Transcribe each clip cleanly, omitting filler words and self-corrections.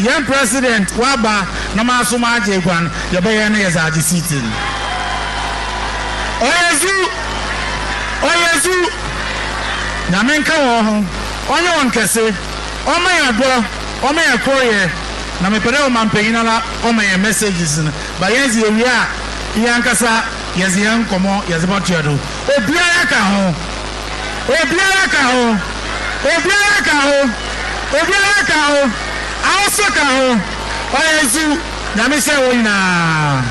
young president waba na maso ma aje kwan ye be ye na ye za aje sitin oyezu na menka wo ho onye won kese o ma ya do o ma ya koye na me pere o man peyina la o ma ye messages na ba yenzi ewi a yankasa yezi yankomo yezi botiado obiara ka ho also ka ho oyezu na me se wona.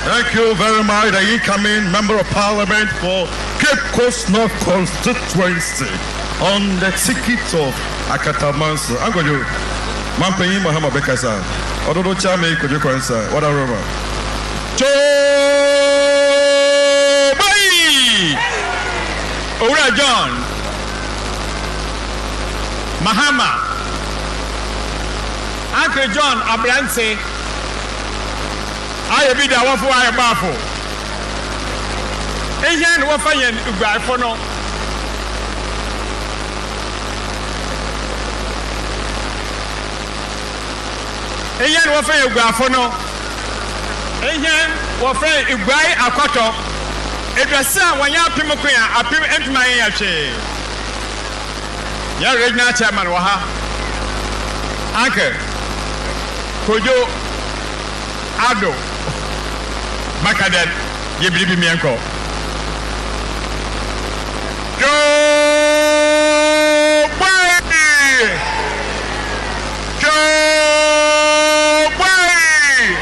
Thank you very much, the incoming Member of Parliament for Cape Coast North Constituency on the ticket of Akatamanso. I'm going to Mampenyi Mahama Bekasa. Ododo Chame Kojo Kwansa. What a rumor. Abura John Mahama Uncle John Abranse I be the one for I baffle. Asian Wafayan Ugafono. Asian Wafay Ugafono. Asian Wafay Ugai Akoto. It was some when you are Pimokia, a pim and my yache. Your regional chairman Waha Uncle Kojo Ado. Makaden, ye believe me uncle. Go away! Go away!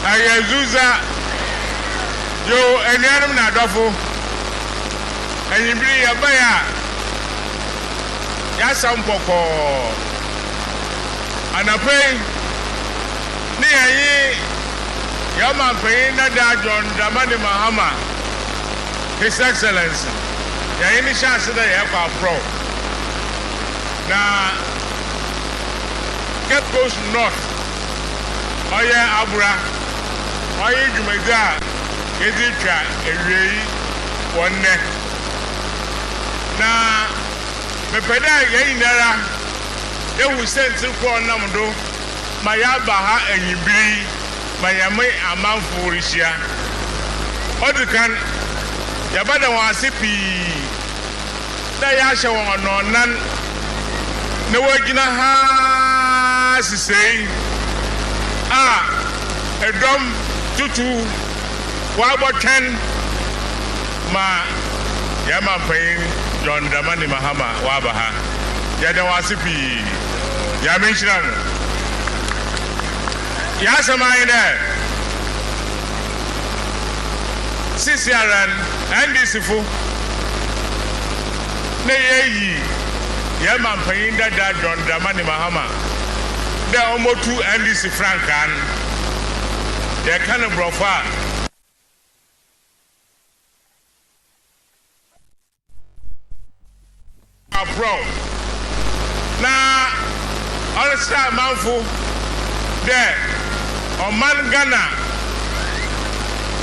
Ayazuza, yo, and Adam Nadofo, and you bring a buyer. Yasam Poco. And I pray near ye, Yama paying that John Dramani Mahama, His Excellency. There any chance that they have a pro. Now, Cape Coast North, oh yeah, Abura, oh yeah, Jumeda, Editra, Ray, one neck. Now, the pedal gainera. They will send to Namdo, Mayabaha and Yibri, Mayame, a man for Risha. Other can Yabada Wasipi, Dayasha or none. No Wagina has to say, a drum tutu, Waba 10, Ma Yama paying John Dramani Mahama, Wabaha, Yada Wasipi. Ya mentionam. Ya samay there. Sisiaran and disifu. Ne yeyi. Ya mampanyin da John Dramani Mahama. De omotu and disifrankan. De kan brofa. Pro. Na honestly, manful there or man Ghana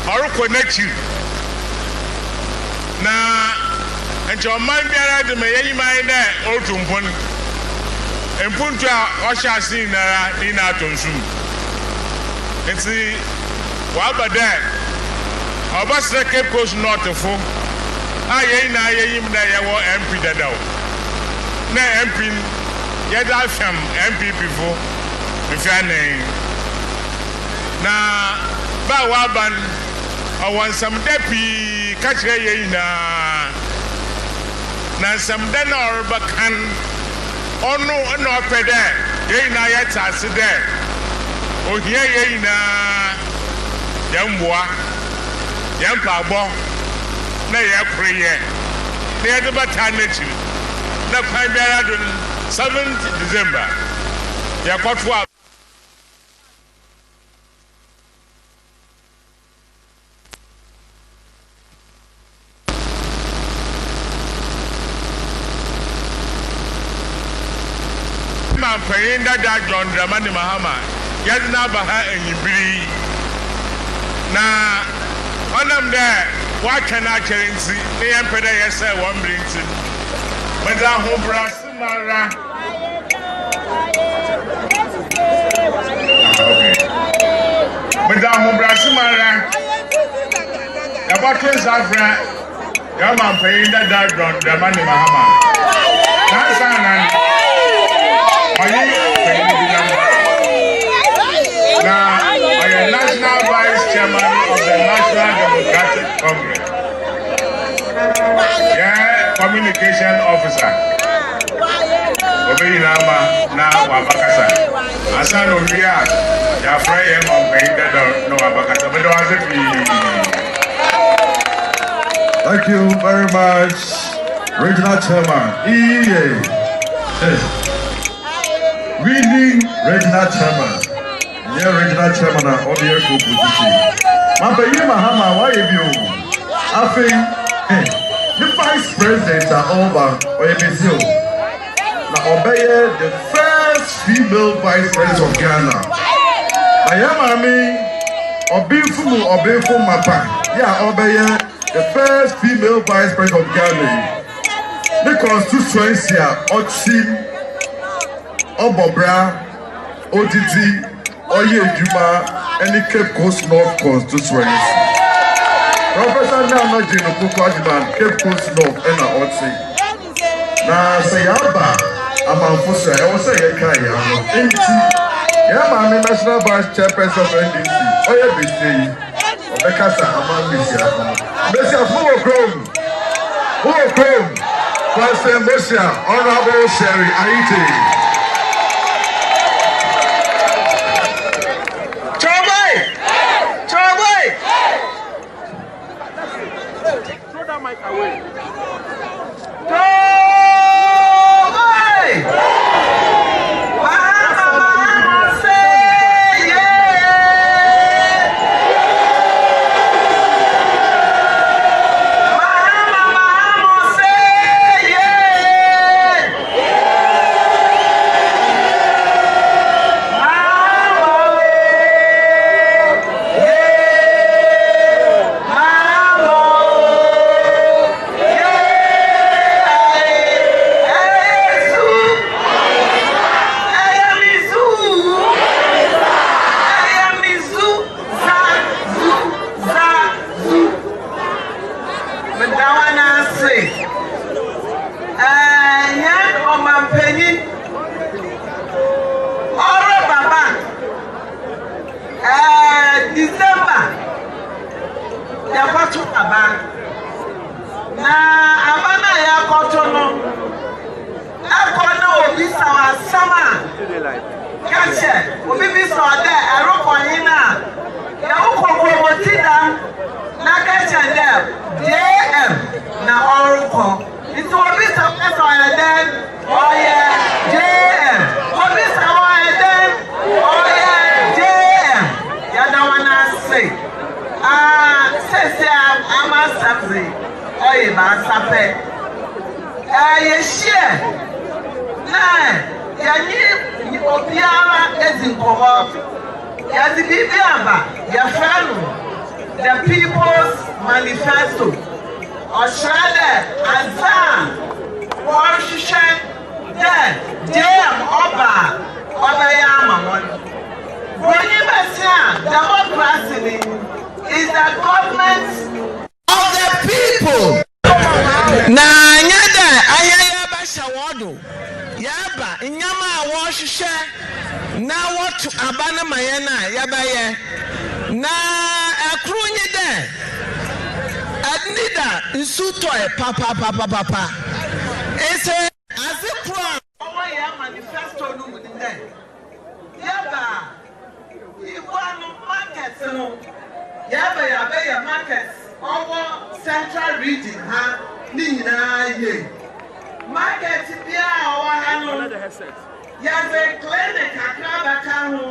or connect you now, and your man there the may mind there or to pun and punta or shall see in our tonsu. And see what about that? Our bus the Cape Coast North of four. I ain't there, MP that out. Na MP. Yada fam MP before if your name na ba waban I want some depi catch ye na some den or bakan or no pede ye na yet as there oh here ye na yamboa yampabo na ye prayer na the bataneti na kwabia 7th December. Ya kwatwa man paying that John Dramani Mahama. Yadna baha and Yibri. Na one of them there. what can I carry? The emperor, yes, I want bring to Madame Hobra Simara. Madame Hobra Simara. The buckets are friend. Yaman paying that dog, the money Mahama. That's an now, I am National Vice Chairman of the National Democratic Congress. Yeah, Communication Officer. Obey now, Wabakasa. Asan Obia, your friend on paying that dog, no Wabakasa, but don't have to. Thank you very much, Regional Chairman. Winning Regional Chairman. Yeah, Regional Chairman of the Ekumfi. Mahama, why have you? I think the Vice President over OMSU. Now, obey the first female Vice President of Ghana. I am Obifu Mapa. Yeah, obey. The first female vice president of Ghana. The constituency Ochim, Obobra, ODD, Oyejuma, and the Cape Coast North constituency. Professor Nana Jino Kukwajman, Cape Coast North, and Otsi. Now, Sayaba, Amanfusa, I was saying, Kaya, Yama, National Vice Chairperson of NDC, Oyebisi. Bekasa Amambisia. Bessia full of chrome. Pastor Bessia, Honorable Sherry Aiti. Chorboy! Throw that mic away. The People's Manifesto. Australia, Azam, Washington, Jam, Oba, Obayama. Democracy is the government of the people. Na nyada ayaya basha wado. Yaba inyama Washington na watu abana mayena yabaye. Na akrunye de adnida nsutoe papa ese azikra owa ya manifesto no mudinde yaba iwanu market no yaba ya market owo central region ha ni nyina ye market bia owa ha no yaze clinic akaba ka ho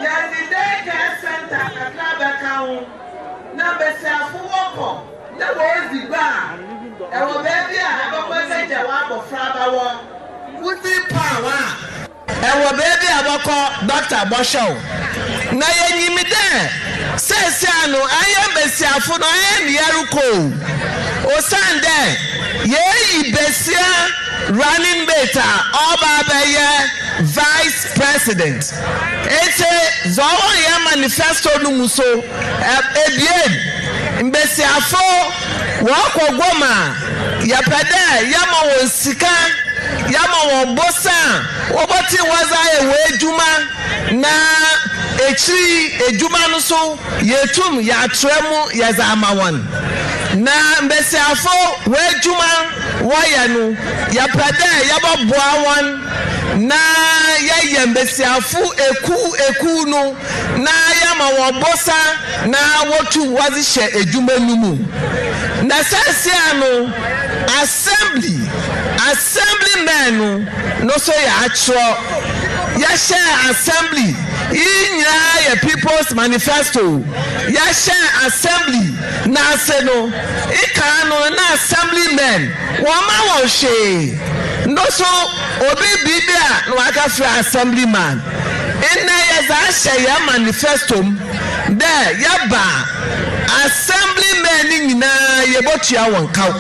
yaze daycare center akaba ka ho na besiafo woko na wozi ba e wo baby a aboko seje wa abofra ba wo wuti power e wo baby aboko doctor boshow na yenyimi de says no I am besia for no I am yaruko o sande ye besia running better oba vice president ete zo ya manifesto no muso ebien besia for wo kogoma ya pede ya ma won sika ya ma won bosa oboti waza ewe ejuma na echi ejuma no so yetum ya tremu ya za amawan na mbesiafo we ejuma waya no ya pede ya boboa wan na ya yembesiafo eku no na ya ma won bosa na wotu wazi she ejuma numu na sase ano assemblymen no so ya atro ya share assembly inya ya people's manifesto ya share assembly na se no ikano na assemblymen woma wo hwe no so obi bibia no aka fra assemblyman inna ya za share ya manifesto de ya ba assemblymen nyina ye botua won kaw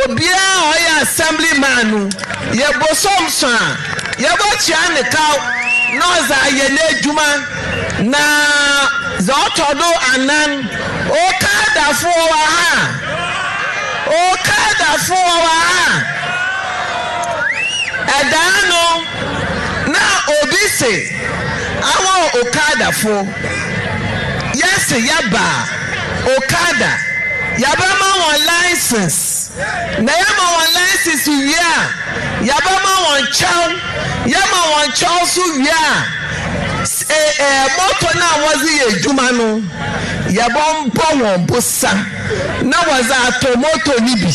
obia oya assemblyman no ye bosomso a ye botua ne kaw no za ye na juma na za otodo anan o kada fo wa ha edano na obi se awo okada fo yes yaba okada yabama won license na yama won license wia yabama won chow yama won chow su wia moto na wazi ejuma no yabom won bosa na waza tomato nibi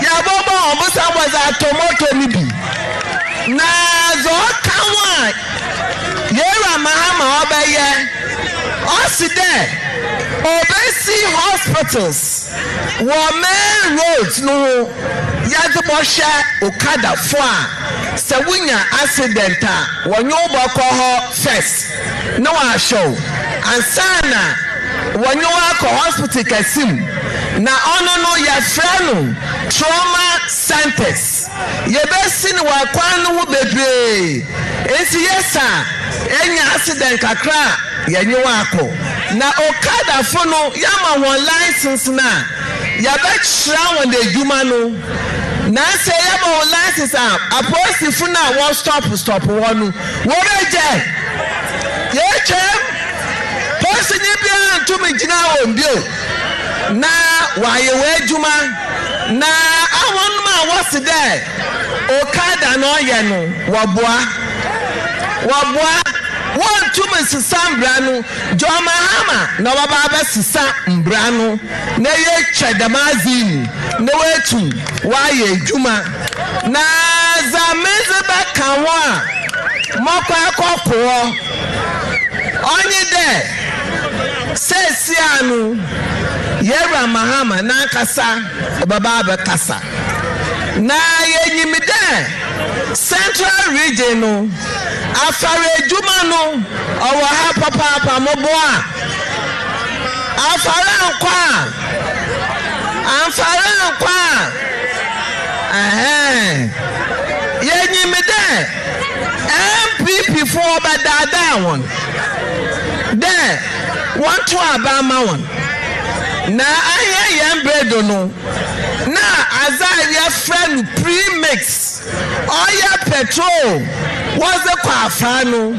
yabom won bosa waza tomato nibi na zo kanwa yera Mahama obaye oside obesi hospitals wo main roads no yazibosha okada fo a sewunya accident a wonyo boko ho first no wa show ansana wonyo akọ hospital kasim na ono no ya frano trauma centers yebesi ni wa kwanu wo bebre esi yesa enya accident kakra yanyi wako na okada fono yama won license na ya be chira won de juma no na se yama won license aposi funa won stop wonu wo beje ye chem posi ni bia ntumi jina won bio na waye we juma na awon ma wasi de okada no ye no waboa one two months sambrano John Mahama na wababa sisa mbrano na ye chedamazin na wetu waye juma na zameze bakawa mokwa akoko onye de sesianu yera Mahama na kasa obaba kasa na yenyimide Central Region no afare juma no owo ha papa moboa afare nkwa yenyimide MPP for badada won there want to abama won na aye yembredo no na azaria friend premix oil petrol was the kwafano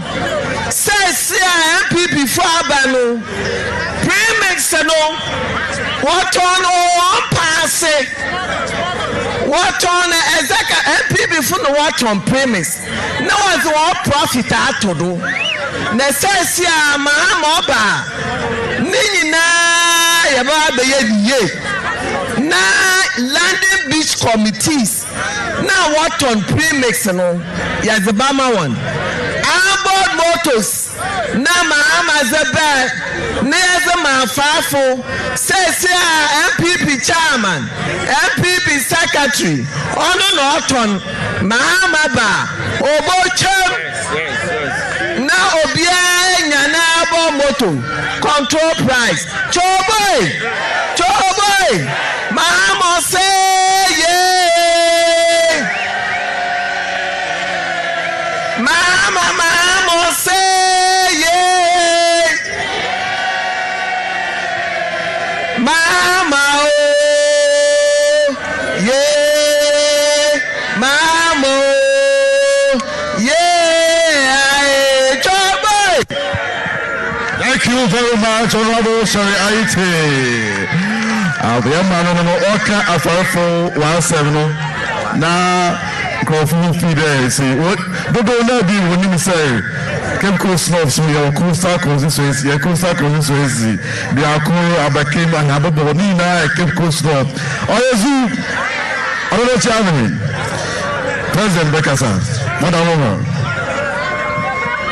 says MPP for abano premix no what on one pass what on ezeka MPP for no what on premix no was one profit atodo na says Mahama oba nini na yaba be ye na landing beach committees na what on premix no yazibama one onboard motors na Mahama zebe na yazama fafo says MPP chairman MPP secretary ono not on Mahama ba obochem na obia nyana bo control motor, control price. Choboy, Mahama say yeah. Mahama say yeah. Mahama oh yeah. Mahama yeah. Choboy. Thank you very much, Honorable Shari Aite. The man on the Oka Afafo 17 now Kofu Fide. See what the don't be when you say Chemical snobs, we are Costa constituency, Costa constituency. They are called Abakim and Ababonina, Chemical snob. Oyazu, another challenge. President Bekasa, Madam Woman.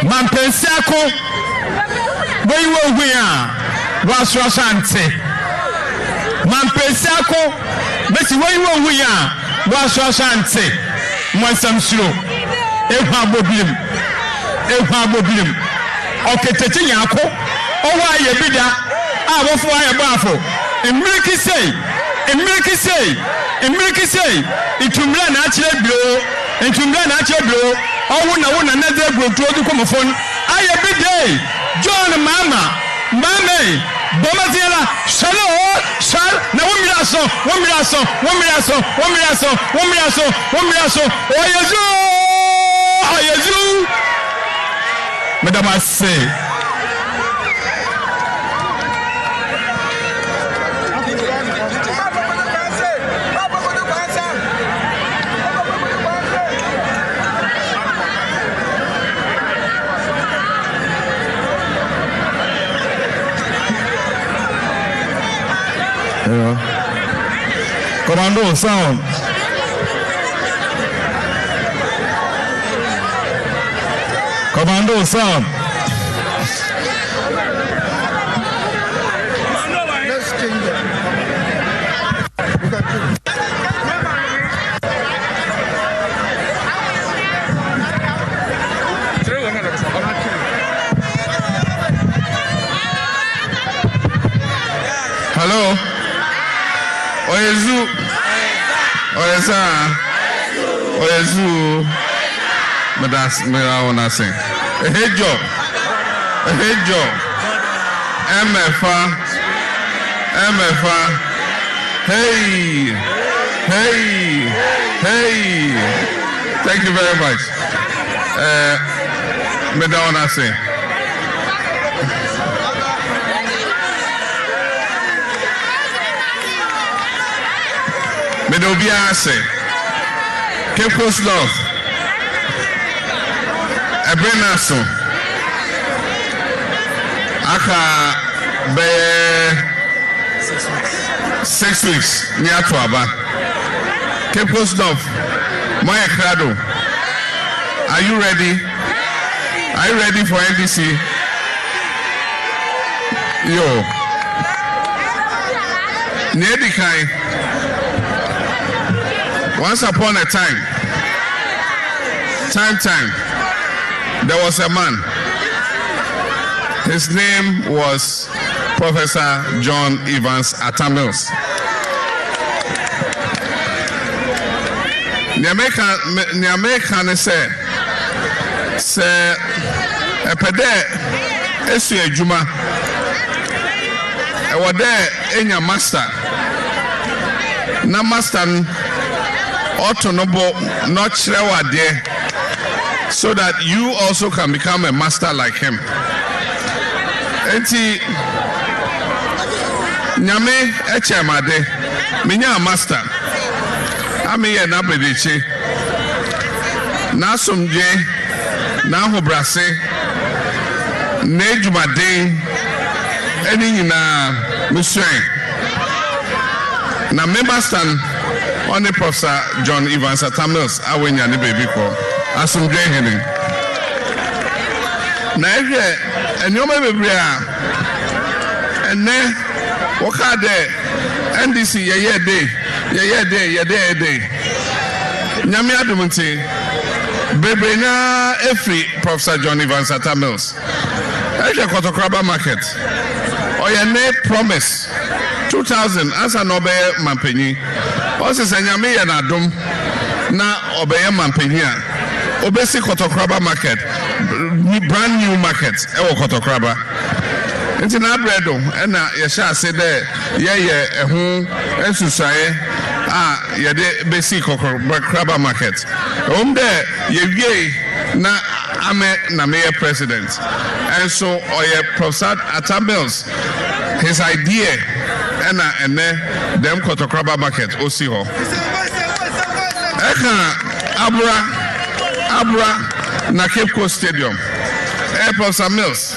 Mampensako. Where you are, was Rosante. Mampensako, Messi, where you are, was Rosante. Monsam slow. Ewa Boblim. Okay, Tetiako. Oh, why you be there? I will fly a baffle. And Milky say, it will be natural blow, and to be natural blow. Oh, one another will throw the comophone. I a big day. John Mama, Bomazilla, Shalom, now 1 million. Oh, you, Madame, I say. Commando sound. Commando sound. Let's change it. Hello. Oyezu. Medas wanna sing. Ehejo. MFA. Hey. Thank you very much. Medas wanna sing. Medobia say, Cape love, Ebrenaso, Aka be 6 weeks near Tuaba. Cape love, Maya Crado. Are you ready? Are you ready for NDC? Yo, Nedikai. Once upon a time, there was a man. His name was Professor John Evans Atamils. The American say a pede esu ejuma. E wade enya master. Na master Autonobo not there, so that you also can become a master like him. Enti nyame echemade minya master amiye na bedeche na somje na hobrase na edwumaden eni nyina misuen na member stand on the Professor John Evans Atamils awenya ne baby ko asomdwe hene na ehwe enyoma bebre a ene woka de NDC ye day nyame adumunti bebre na every Professor John Evans Atamils Eke Kotokraba market. Oyene promise 2000 as an obey Mampeni. Also Sanyame Yanadum na obey Mampenia. Obesi Kotokraba market. Brand new market. Ewo Kotokraba. Into na bredo and yasha say there ehun ensusaye yede basic Kotokraba market. There ye na ame na mayor president. And so oye Professor Atamels his idea and them Kotokraba market osiho. Eka Abura na Cape Coast Stadium. Professor Mills.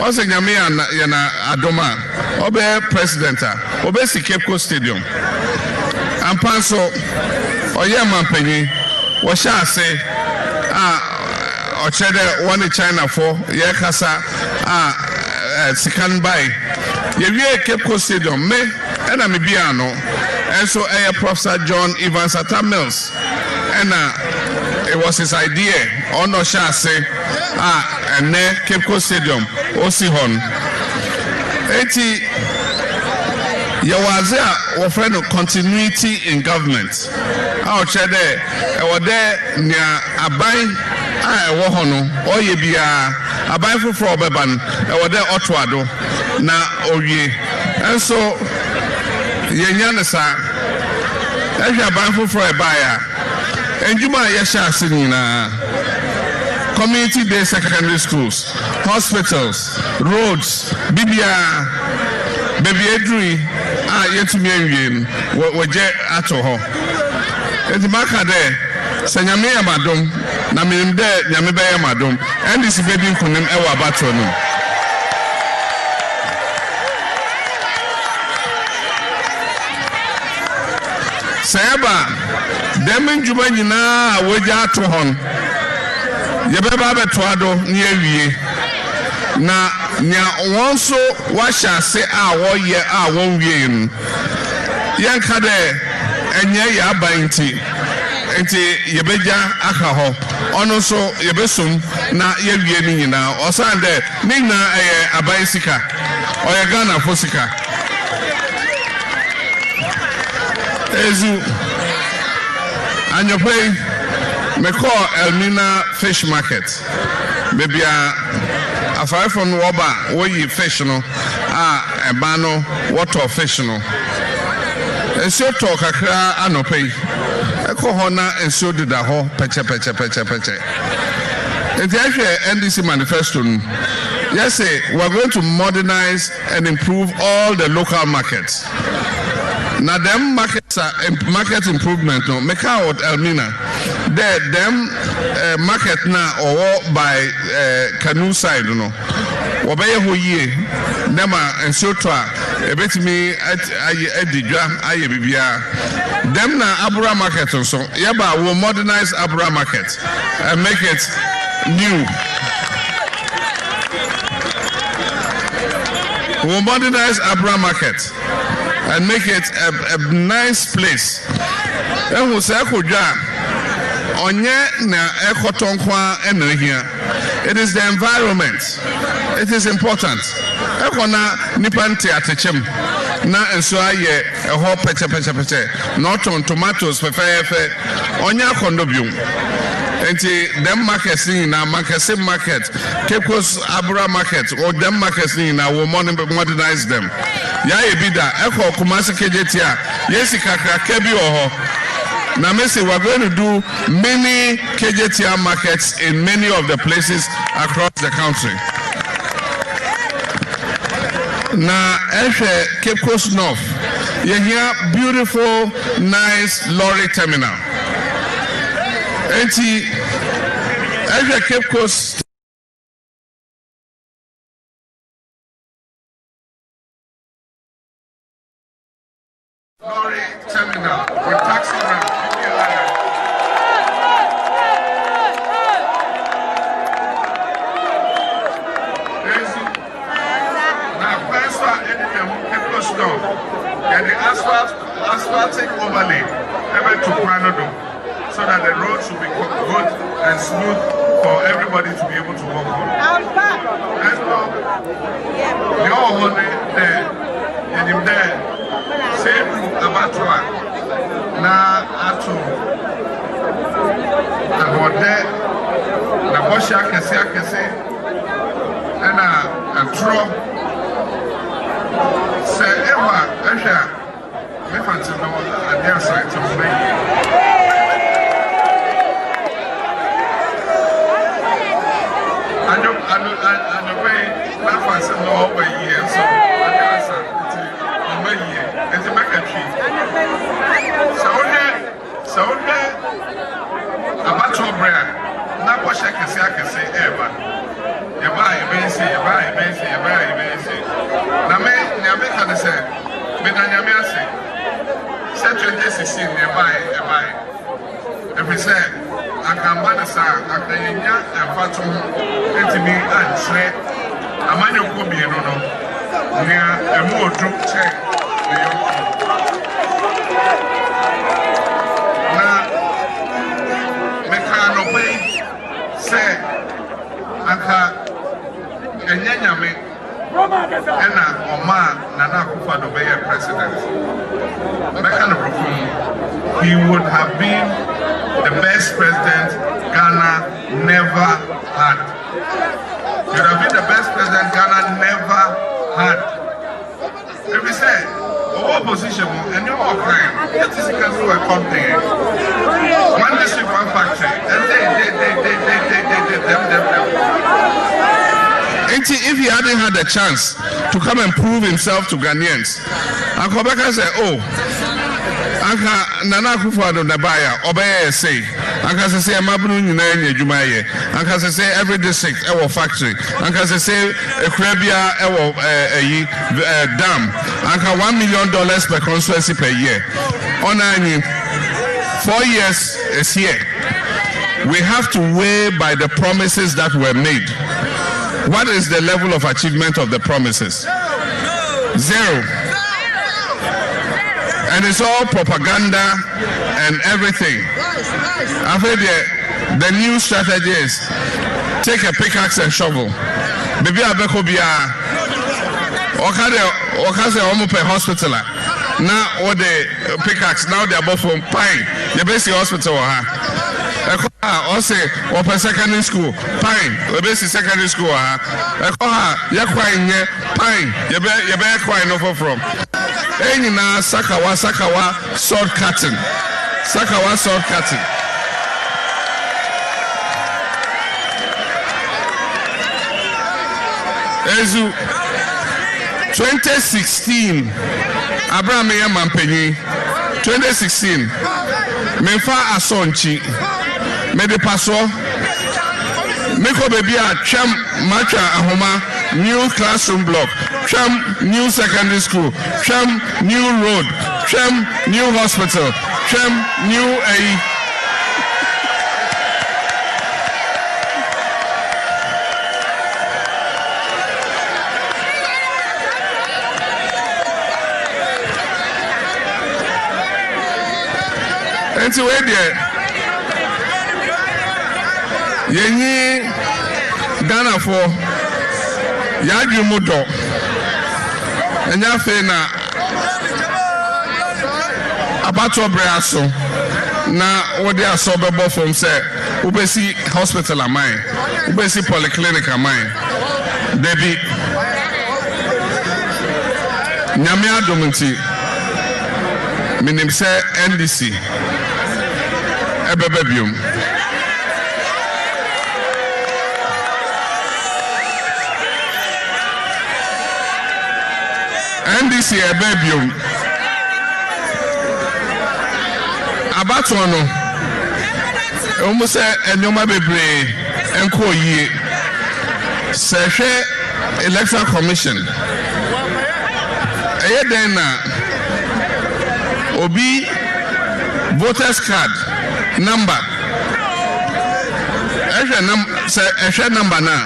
Also nyame yana adoma obe presidenta obe si Cape Coast Stadium ampanso oye mampanyi wo sha ase ochede one China for ye kasa sikan by ye wie Cape Coast Stadium me na me bia no enso Professor John Evans Atamels it was his idea ono sha ase and Cape Coast Stadium Osihon. Eti Yawazia offering continuity in government. Our chede there near Abai Wohono or Yebia Abai for Beban there Otwado na Oye. And so Yanyanasa Abai for a buyer. And Juma Yasha Sinina. Community day secondary schools, hospitals, roads, Bibia, Baby Edri, yet to me, were jet at ho. And the marker there, Sanyamea Madam, Namim de Yamibaya Madam, and this baby Kunim Ewa Batonum. Sayaba, Demin Jumanina, Waja to hon. Yebeba betwado niewie na nya wonso washa se wo ye won wie nu yanka de enye ya banti enti yebeja aka ho ono so yebesum na yewie ni nyina osande ni na aban sika oye Ghana fosika ezu anyopei me call Elmina Fish Market. Maybe afar from Woba, where you fish no, a bano, water fish no. And so talk a cra anope. A cohona and so did the whole peche. It's actually NDC manifesto. Yes, we're going to modernize and improve all the local markets. Now, them markets are market improvement. No, make out Elmina. Them market now or by canoe side, you know. Wabaya who ye, Nema and Sotra, a bit me at Edidra, Ayabibia. Them na Abura market also. Yaba will modernize Abura market and make it new. We'll modernize Abura market and make it a nice place. And we'll say, it is the environment. It is important. Na enso aye a whole peche not on tomatoes for onya kondobium. Enti them markets na market Cape Coast Abura market or them markets na will modernize them. Ya ebida eko Kumasi KJTia yesi kakra kebi oho. Now, Messi, we're going to do many KJTR markets in many of the places across the country. Now, Cape Coast North, you hear beautiful, nice lorry terminal. And Cape Coast. Lorry terminal with taxi rank. And the asphaltic overlay ever to Granado so that the roads will be good and smooth for everybody to be able to walk on. Let's go. You all hold it there. And him there. Same Abatua. Na Atu. About there. Na Bosha Kese. And a drop. Say, Eva, Asha. Me fancy no a dear side to me. I know way, my fancy no over here, so I answer to my year. It's a make a tree. So there, about your bread. Now, what I can say, Eva. You buy, you say. Now, me can say, but I say. Set your decision nearby. If we say, I can buy the song, I can and Fatum, and to me, and say, a man who could be a no, near a more troop check. Now, make her obey, say, and Yanyame. Ena Oma Nana Akufo-Addo be president. He would have been the best president Ghana never had. He would have been the best president Ghana never had. If we say, opposition and you're all crime, it is because we are company. One district, one factory, and they. If he hadn't had the chance to come and prove himself to Ghanaians, Uncle Becca said, oh, Anka Nana Akufo-Addo Nabaya, Obey say, Anka say, Mabunu Nene Jumaye, Anka say, every district, our factory, Anka say, a Krabia, a dam, Anka $1 million per constituency per year. On 4 years is here. We have to weigh by the promises that were made. What is the level of achievement of the promises? Zero. And it's all propaganda and everything. I've heard the new strategy is take a pickaxe and shovel. Baby Abeko Bia Okade Omupe Hospital. Now all the pickaxe, now they're both from Pine. The basic hospital. I say, open secondary school, Pine, the basic secondary school. You're crying, Pine, you better crying over from. Enina Sakawa sword cutting. Sakawa sword cutting. Ezu 2016 Abraham Yampeni 2016 Mefa Asonchi Mede paso Meko baby a cham macha ahoma new classroom block cham new secondary school cham new road cham new hospital cham new and so where there Yenyi Ghana for Yadu Mudo and Yafena Abato Breaso na what they are sober from say Ubesi hospital am mine, Ubesi polyclinic am mine. Debbie Nyamia Dominti Minim say NDC Ebebebium. NDC Ebebium Abatono almost a Nyoma Bebre Enko Ye Seshe Electoral Commission Edena Obi voters card number Eshe number now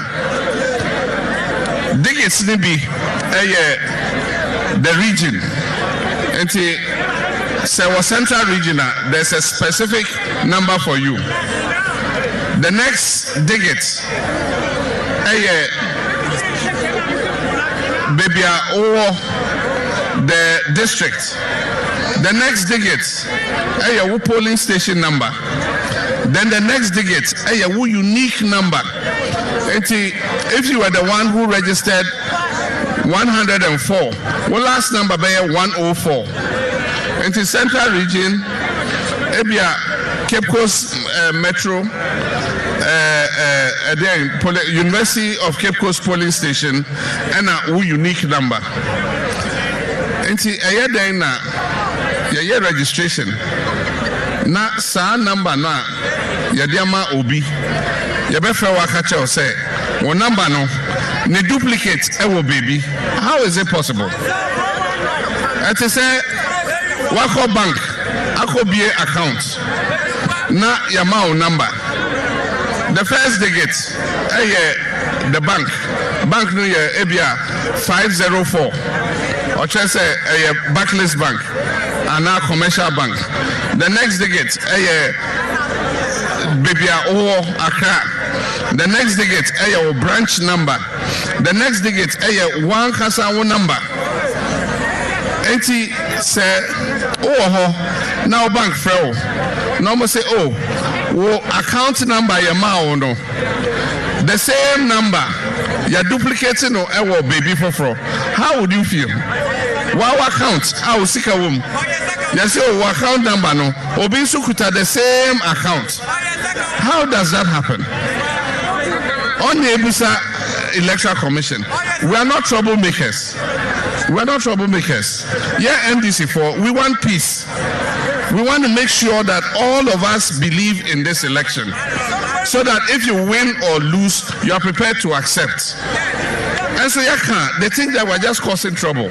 Dig it's nibi the region and say was central region there's a specific number for you The next digit, Babia or the district. The next digit, wo polling station number. Then the next digit, wo unique number. If you were the one who registered 104, well, last number be 104. Into Central Region, Cape Coast Metro, University of Cape Coast Polling Station, and a unique number. Into a registration. Na sa number na yadiama obi. Yabefa wakacha say, one number no, ne duplicate ewo baby. How is it possible? It is a wako bank, ako BA account. Na yamao number. The first digit, the bank no ebia 504. Or just say a backlist bank, and now commercial bank. The next digit, Bibia or Accra. The next digit, branch number. The next digit, one Kasawo number. 80 say, now bank fro. Normal say, account number your no. The same number, you're duplicating or baby for fro. How would you feel? Wow account, I will seek a woman. Yes, account number no. Obi Sukuta the same account. How does that happen? On the Ebusa Electoral Commission, we are not troublemakers. We are not troublemakers. Yeah, NDC4, we want peace. We want to make sure that all of us believe in this election, so that if you win or lose, you are prepared to accept. And so they think that we're just causing trouble.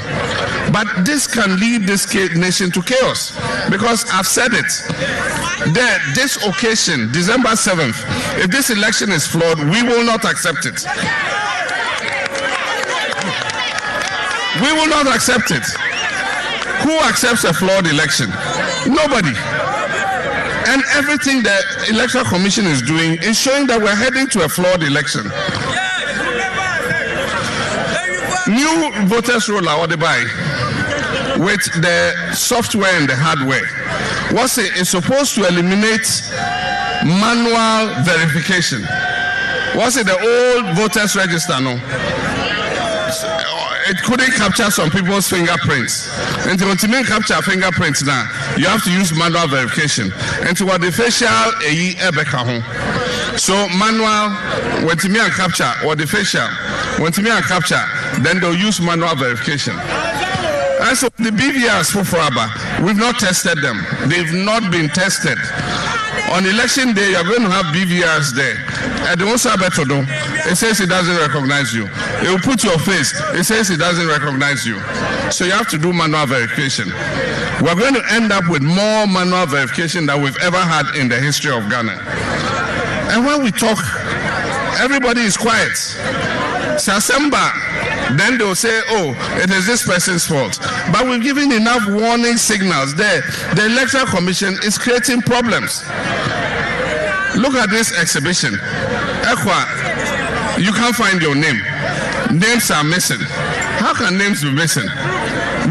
But this can lead this nation to chaos. Because I've said it. This occasion, December 7th, if this election is flawed, we will not accept it. We will not accept it. Who accepts a flawed election? Nobody. And everything the Electoral Commission is doing is showing that we're heading to a flawed election. New voters roll or they buy with the software and the hardware. What's it? It's supposed to eliminate manual verification. What's it? The old voters register, no? It couldn't capture some people's fingerprints. And to capture fingerprints now, you have to use manual verification. And to what the facial so manual, when to me and capture, or the facial, when to me and capture, then they'll use manual verification. And so the BVRs for Fraba, we've not tested them. They've not been tested. On election day, you're going to have BVRs there. And the most it says it doesn't recognize you. It will put your face. It says it doesn't recognize you. So you have to do manual verification. We're going to end up with more manual verification than we've ever had in the history of Ghana. And when we talk, everybody is quiet. Sasemba, then they'll say, it is this person's fault. But we've given enough warning signals there. The Electoral Commission is creating problems. Look at this exhibition. Ekwa, you can't find your name. Names are missing. How can names be missing?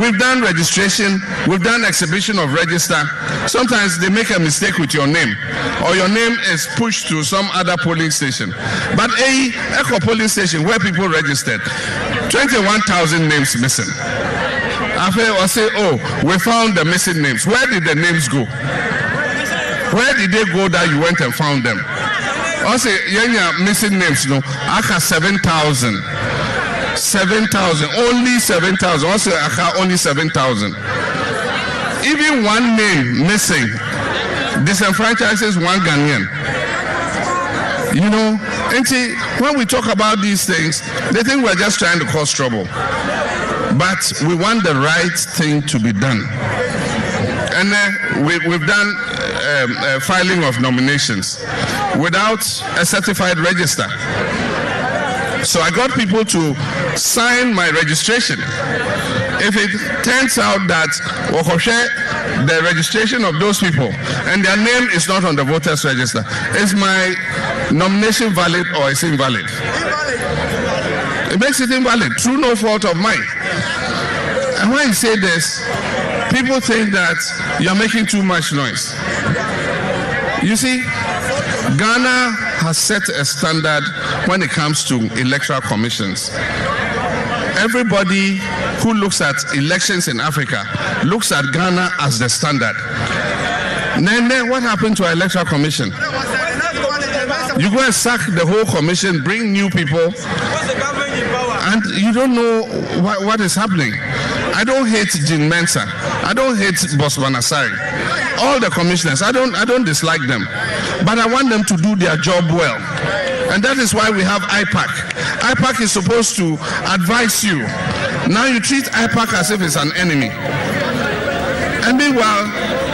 We've done registration, we've done exhibition of register. Sometimes they make a mistake with your name, or your name is pushed to some other polling station. But Echo polling station where people registered, 21,000 names missing. After I say, we found the missing names. Where did the names go? Where did they go that you went and found them? I say, missing names, no. Aka 7,000. 7,000. Only 7,000. Also, Aka only 7,000. Even one name missing disenfranchises one Ghanaian. You know, and see, when we talk about these things, they think we're just trying to cause trouble. But we want the right thing to be done. And we've done filing of nominations without a certified register. So I got people to sign my registration. If it turns out that the registration of those people and their name is not on the voters register, is my nomination valid or it's invalid? It makes it invalid through no fault of mine. And when you say this, people think that you're making too much noise. You see, Ghana has set a standard when it comes to electoral commissions. Everybody who looks at elections in Africa looks at Ghana as the standard. Then what happened to our electoral commission? You go and sack the whole commission, bring new people, and you don't know what is happening. I don't hate Jean Mensa. I don't hate Boss Banasari. All the commissioners, I don't dislike them. But I want them to do their job well. And that is why we have IPAC. IPAC is supposed to advise you. Now you treat IPAC as if it's an enemy. And meanwhile,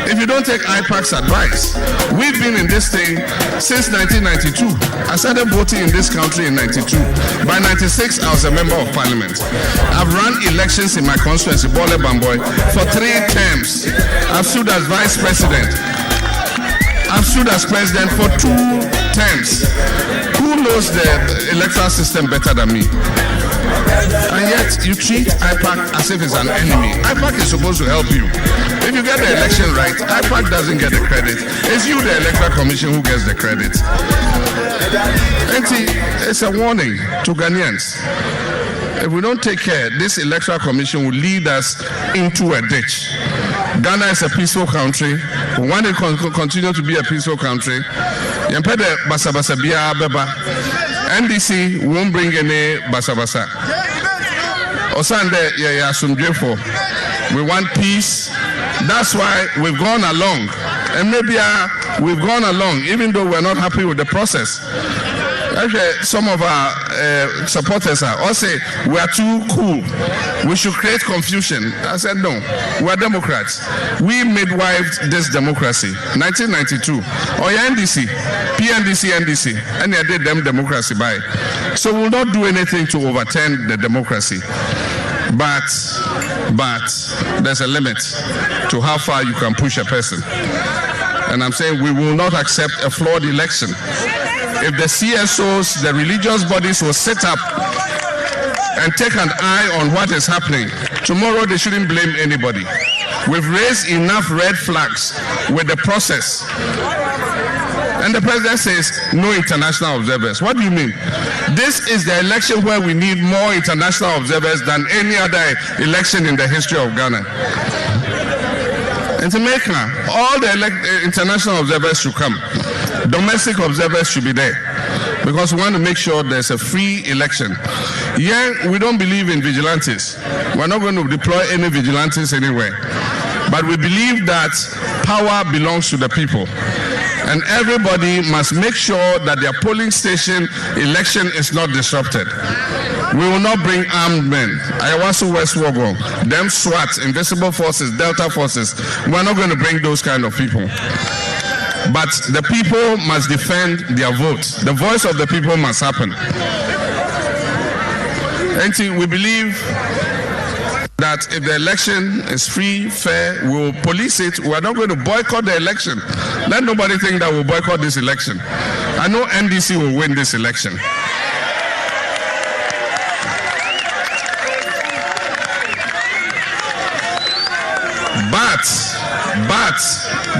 if you don't take IPAC's advice, we've been in this thing since 1992. I started voting in this country in 92. By 96, I was a member of parliament. I've run elections in my constituency, Bole Bamboy, for 3 terms. I've stood as vice president. I've stood as president for 2 terms. Who knows the electoral system better than me? And yet you treat IPAC as if it's an enemy. IPAC is supposed to help you. If you get the election right, IPAC doesn't get the credit. It's you, the Electoral Commission, who gets the credit. It's a warning to Ghanaians. If we don't take care, this Electoral Commission will lead us into a ditch. Ghana is a peaceful country. We want it to continue to be a peaceful country. NDC won't bring any basabasa. Osande we want peace. That's why we've gone along. And maybe we've gone along even though we're not happy with the process. Okay, some of our supporters are all say we are too cool. We should create confusion. I said no. We are Democrats. We midwifed this democracy. 1992. Or NDC, PNDC, NDC, and they did them democracy by. So we will not do anything to overturn the democracy. But there's a limit to how far you can push a person. And I'm saying we will not accept a flawed election. If the CSOs, the religious bodies will sit up and take an eye on what is happening, tomorrow they shouldn't blame anybody. We've raised enough red flags with the process. And the president says, no international observers. What do you mean? This is the election where we need more international observers than any other election in the history of Ghana. In Jamaica, all the international observers should come. Domestic observers should be there because we want to make sure there's a free election. Yeah, we don't believe in vigilantes. We're not going to deploy any vigilantes anywhere. But we believe that power belongs to the people. And everybody must make sure that their polling station election is not disrupted. We will not bring armed men. Ayawasu West Wogo, them SWAT, invisible forces, Delta forces. We're not going to bring those kind of people. But the people must defend their vote. The voice of the people must happen. And we believe that if the election is free, fair, we'll police it. We're not going to boycott the election. Let nobody think that we'll boycott this election. I know NDC will win this election.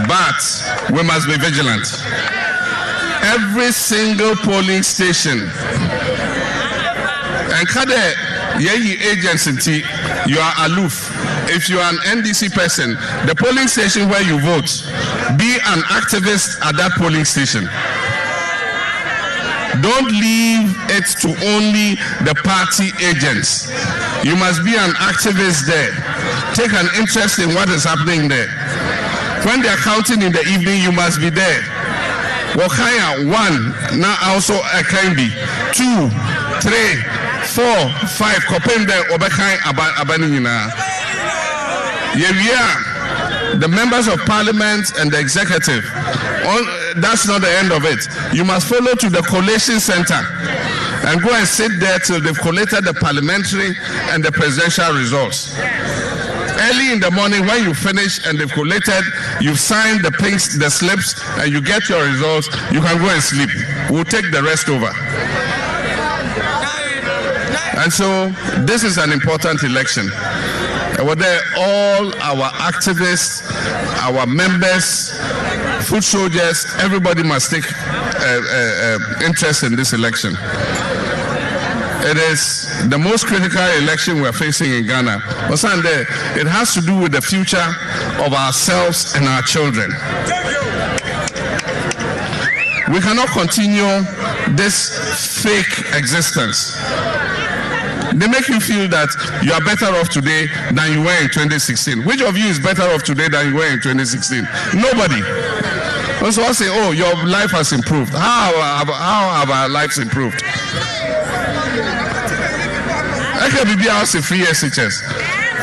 But we must be vigilant. Every single polling station and Kade Yehi agency, you are aloof. If you are an NDC person, the polling station where you vote, be an activist at that polling station. Don't leave it to only the party agents. You must be an activist there. Take an interest in what is happening there. When they are counting in the evening, you must be there. Wakaya 1, now also a Kambi 2, 3, 4, 5. Kopende Obekai Abanina. The members of parliament and the executive. That's not the end of it. You must follow to the collation center and go and sit there till they've collated the parliamentary and the presidential results. early in the morning when you finish and they've collated, you've signed the slips, and you get your results, you can go and sleep. We'll take the rest over. And so this is an important election. Whether all our activists, our members, foot soldiers, everybody must take interest in this election. It is the most critical election we're facing in Ghana. It has to do with the future of ourselves and our children. We cannot continue this fake existence. They make you feel that you are better off today than you were in 2016. Which of you is better off today than you were in 2016? Nobody. So I say, oh, your life has improved. How have our lives improved? I can be out say free SHS.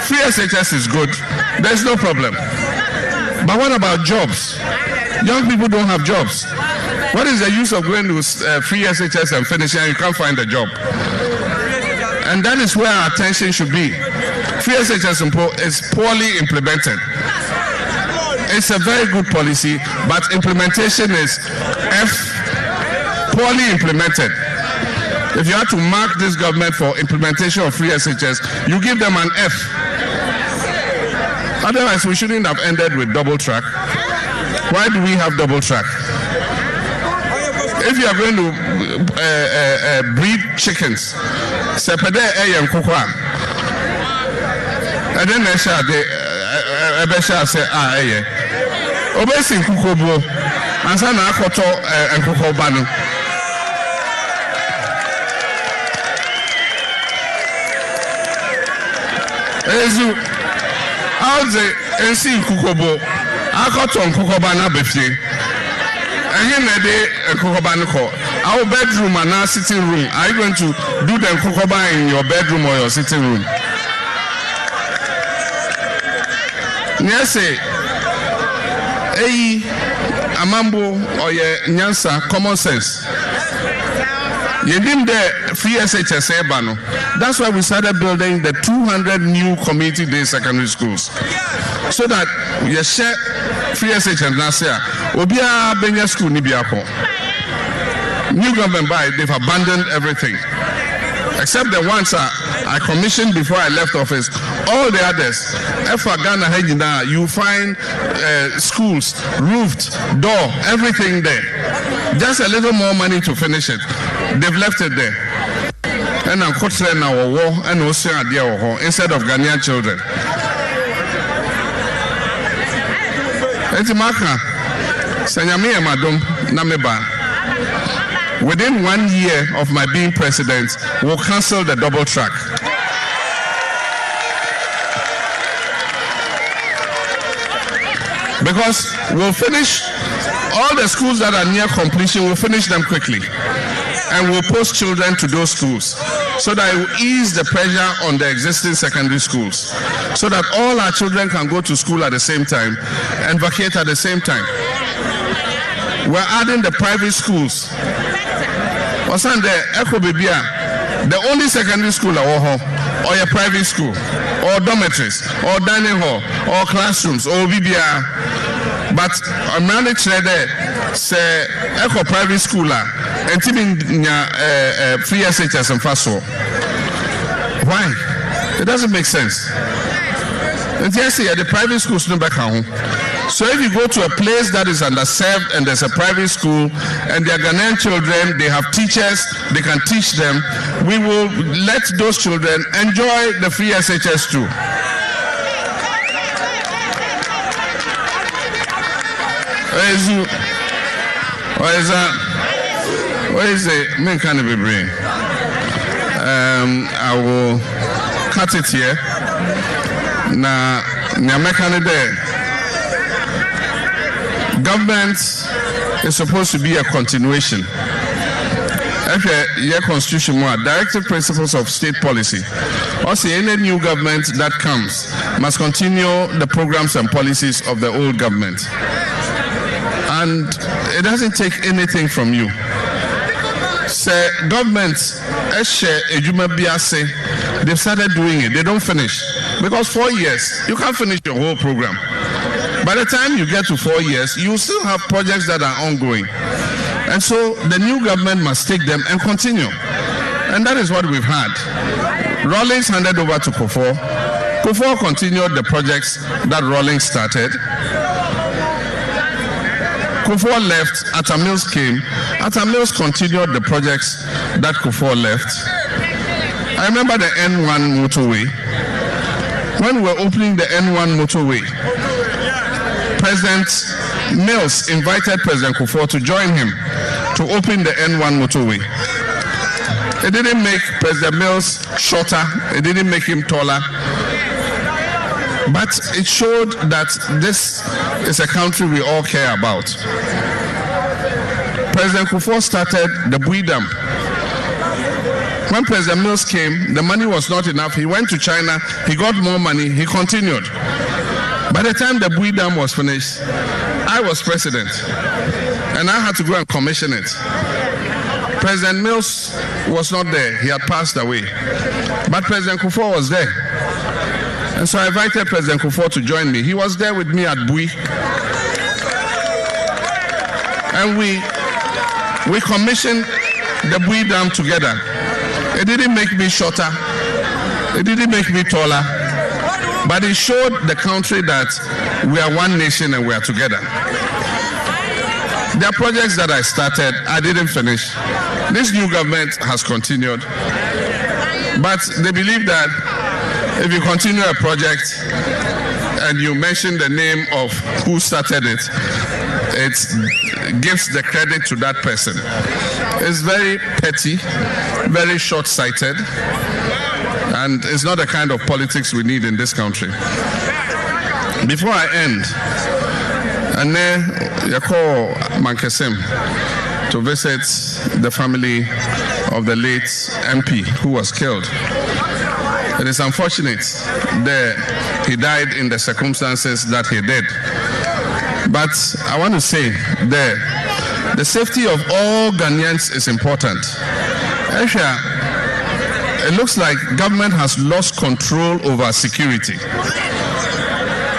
Free SHS is good. There's no problem. But what about jobs? Young people don't have jobs. What is the use of going to free SHS and finishing and you can't find a job? And that is where our attention should be. Free SHS is poorly implemented. It's a very good policy, but implementation is poorly implemented. If you have to mark this government for implementation of free SHS, you give them an F. Otherwise, we shouldn't have ended with double track. Why do we have double track? If you are going to breed chickens, sepede and kukwa, and then they shall say, Obesin kukobo, and sana akoto and kukobano. Ezu, how they see kukobo, akoto and kukobana befye. Our bedroom and our sitting room. Are you going to do the kokoba in your bedroom or your sitting room? Yes, amambo or nyansa, common sense. You didn't free SHS bano. That's why we started building the 200 new community day secondary schools, so that you share free SHS last year. Obia Benya school ni biako. New government they've abandoned everything. Except the ones I commissioned before I left office. All the others, Ghana, you find schools, roofed, door, everything there. Just a little more money to finish it. They've left it there. And I'm now war and also instead of Ghanaian children. Within 1 year of my being president, we'll cancel the double track. Because we'll finish all the schools that are near completion, we'll finish them quickly. And we'll post children to those schools so that it will ease the pressure on the existing secondary schools, so that all our children can go to school at the same time and vacate at the same time. We're adding the private schools. The only secondary school or a private school, or dormitories, or dining hall, or classrooms, or BBR. But I'm managed there, say, echo private school, and teaming free SHS and FASO. Why? It doesn't make sense. And yes, the private schools no back home. So if you go to a place that is underserved and there's a private school and their Ghanaian children, they have teachers, they can teach them, we will let those children enjoy the free SHS too. What is it? Me can't be brain. I will cut it here. Now, government is supposed to be a continuation. Your constitution more directive principles of state policy. Also, any new government that comes must continue the programs and policies of the old government. And it doesn't take anything from you. Say government they've started doing it. They don't finish. Because 4 years, you can't finish your whole program. By the time you get to 4 years, you still have projects that are ongoing. And so the new government must take them and continue. And that is what we've had. Rawlings handed over to Kufuor. Kufuor continued the projects that Rawlings started. Kufuor left, Atta Mills came. Atta Mills continued the projects that Kufuor left. I remember the N1 motorway. When we were opening the N1 motorway, President Mills invited President Kufuor to join him to open the N1 motorway. It didn't make President Mills shorter, it didn't make him taller, but it showed that this is a country we all care about. President Kufuor started the Bui Dam. When President Mills came, the money was not enough. He went to China, he got more money, he continued. By the time the Bui Dam was finished, I was president, and I had to go and commission it. President Mills was not there, he had passed away. But President Kufuor was there. And so I invited President Kufuor to join me. He was there with me at Bui. And we commissioned the Bui Dam together. It didn't make me shorter, it didn't make me taller, but it showed the country that we are one nation and we are together. There are projects that I started, I didn't finish. This new government has continued, but they believe that if you continue a project and you mention the name of who started it, it gives the credit to that person. It's very petty, very short-sighted, and it's not the kind of politics we need in this country. Before I end, and then I call Mankesim to visit the family of the late MP who was killed. It is unfortunate that he died in the circumstances that he did. But I want to say that the safety of all Ghanaians is important. Actually, it looks like government has lost control over security.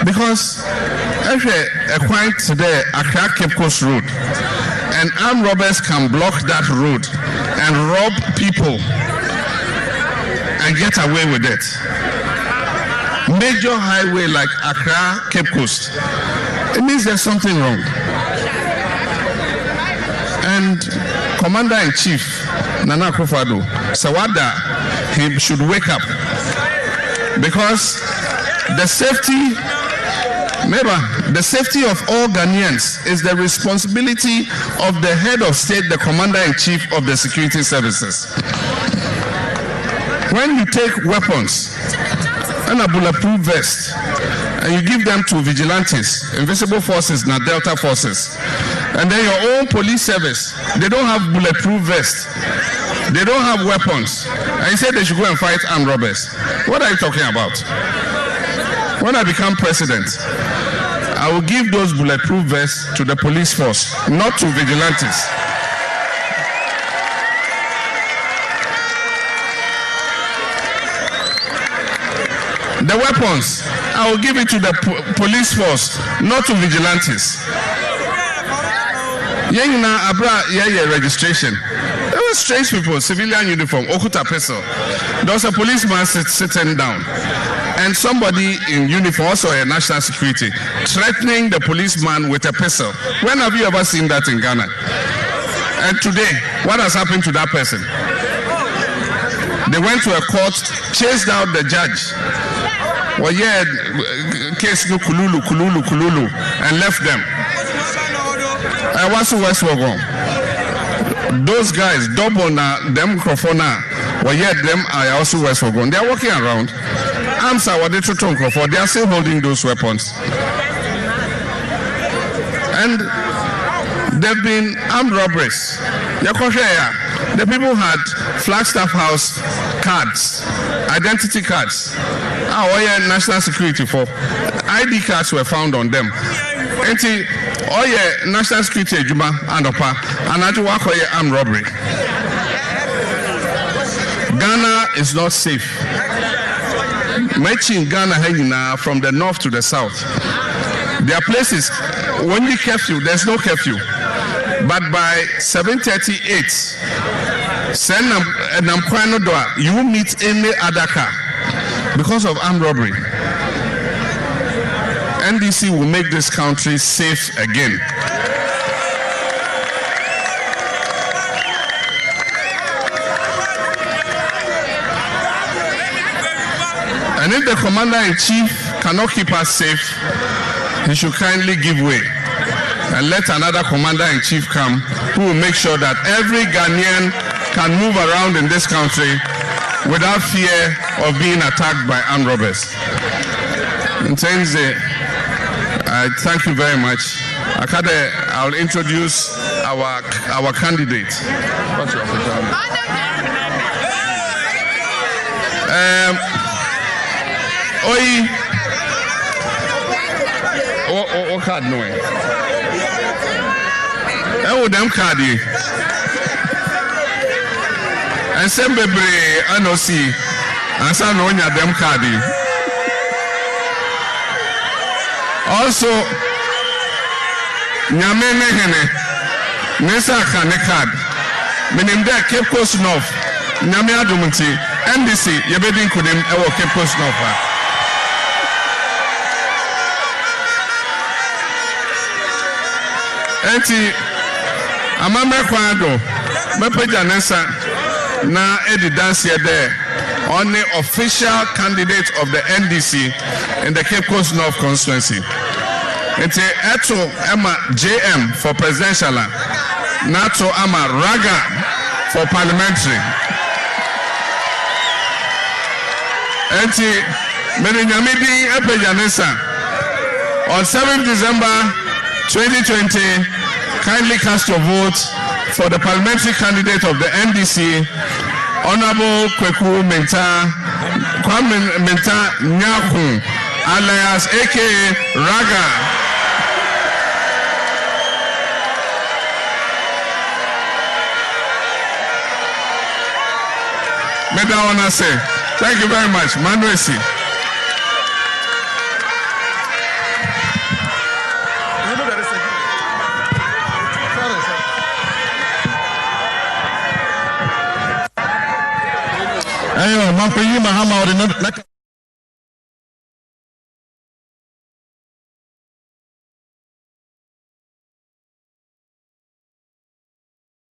Because actually, quite today, Accra Cape Coast Road, and armed robbers can block that road and rob people and get away with it. Major highway like Accra Cape Coast, it means there's something wrong. And Commander-in-Chief Nana Akufo-Addo, Sawada, he should wake up, because the safety of all Ghanaians is the responsibility of the head of state, the Commander-in-Chief of the security services. When you take weapons and a bulletproof vest and you give them to vigilantes, invisible forces, not Delta forces, and then your own police service, they don't have bulletproof vests, they don't have weapons, and you say they should go and fight armed robbers. What are you talking about? When I become president, I will give those bulletproof vests to the police force, not to vigilantes. The weapons, I will give it to the police force, not to vigilantes. Yena Abura, registration. There were strange people, civilian uniform, Okuta pistol. There was a policeman sitting down, and somebody in uniform, also a national security, threatening the policeman with a pistol. When have you ever seen that in Ghana? And today, what has happened to that person? They went to a court, chased out the judge. Well, yeah, case no kululu, and left them. I was West Wagon. Those guys, double na them microphone na. Well, yeah, them are also West Wagon. They are walking around. Arms are what they they are still holding those weapons. And there have been armed robberies. The people had Flagstaff House cards, identity cards. National security for ID cards were found on them. National security Juma and Opa and armed robbery. Ghana is not safe. Matching Ghana hanging from the north to the south. There are places when you curfew, there's no curfew. But by 7:38, you will meet any other car because of armed robbery. NDC will make this country safe again. And if the commander-in-chief cannot keep us safe, he should kindly give way and let another commander-in-chief come who will make sure that every Ghanaian can move around in this country without fear of being attacked by armed robbers. In terms of, I thank you very much. I'll introduce our candidate. What's your official name? What card knowing? Them card. And some baby, I know see, and some know them card. Also, Nyame Nehene, Nessa Kane card. Meaning there, Cape Coast North, Nyame Adumunti, NDC, Yabedin Kudim, Ewo Cape Coast North. Enti, Amame Kwado, Mepeja Nessa, na Eddie Dance here there, only official candidate of the NDC in the Cape Coast North constituency. Enti, Eto Emma JM for presidential, Nato Ama Raga for parliamentary. Enti, Meninyamidi Epeja Nessa, on 7th December 2020, kindly cast your vote for the parliamentary candidate of the NDC, Honorable Kwame Menta Nyaku, alias aka Raga. May I wanna say, thank you very much, Manuesi. Mahama